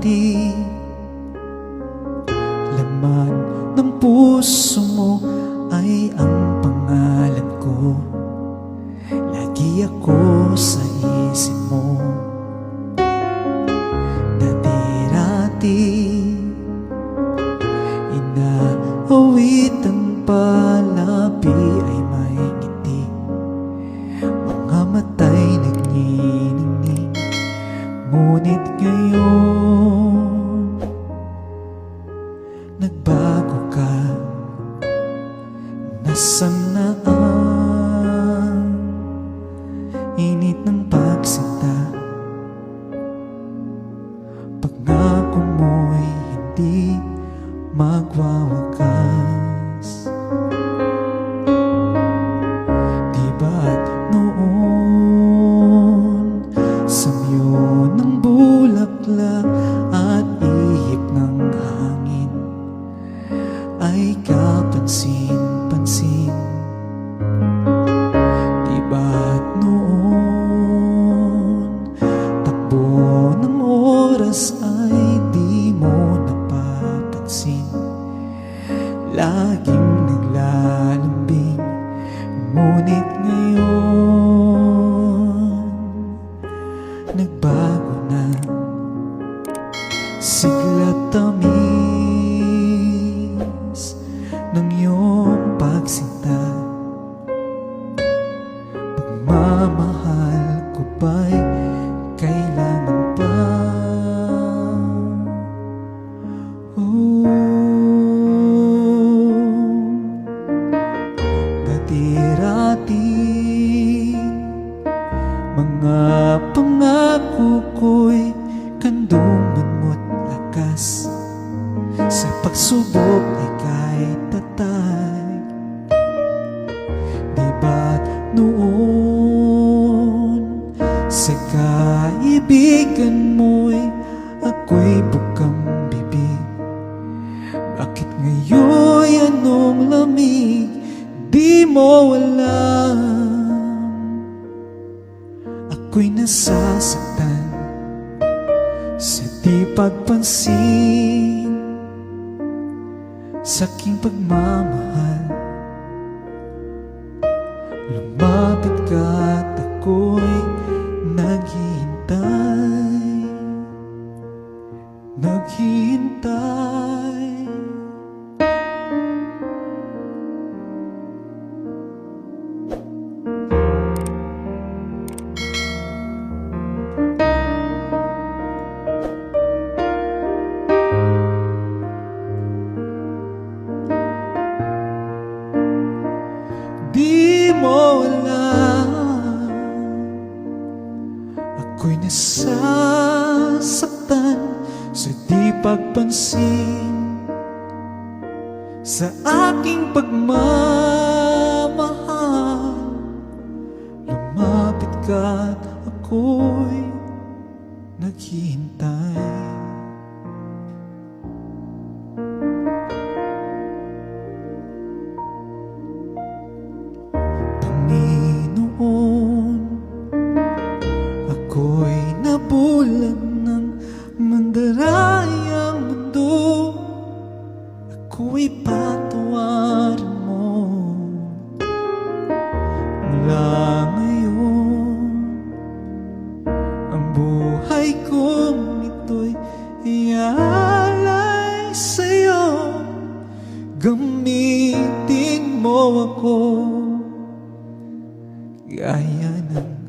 dati. Laman ng puso mo ay ang pangalan ko. Lagi ako sa isip mo. Dati-rati inaawit ang palabi ay may ngiti. Mga matay nagniningning. Ngunit ngayon nagbago ka. Nasaan na ang init ng pagsinta? Pangako mo'y hindi magwawakas. Di ba't noon samyo ng bulaklak at ihip ng hangin ay kapansin-pansin? Di ba't noon takbo ng oras ay di mo napapansin? Laging naglalambing, ngunit ngayon nagbago na. Sigla't tamis ng iyong pagsinta. Pagmamahal ko ba'y kailangan pa? Dati-rati mga pangako ko'y kandungan mo't lakas. Sa pagsubok ay kahit tatag. Di ba't noon sa kaibigan mo'y ako'y bukang bibig? Bakit ngayon anong lamig di mo alam? Ako'y nasasaktan sa di pagpansin sa aking pagmamahal. Lumapit ka at ako'y naghihintay, naghihintay. Di mo alam, ako'y nasasaktan sa di pagpansin sa aking pagmamahal. Lumapit ka at ako'y naghihintay. Ako'y nabulag ng mandarayang mundo. Ako'y patawarin mo. Mula ngayon ang buhay kong ito'y ialay sa'yo. Gamitin mo ako gaya ng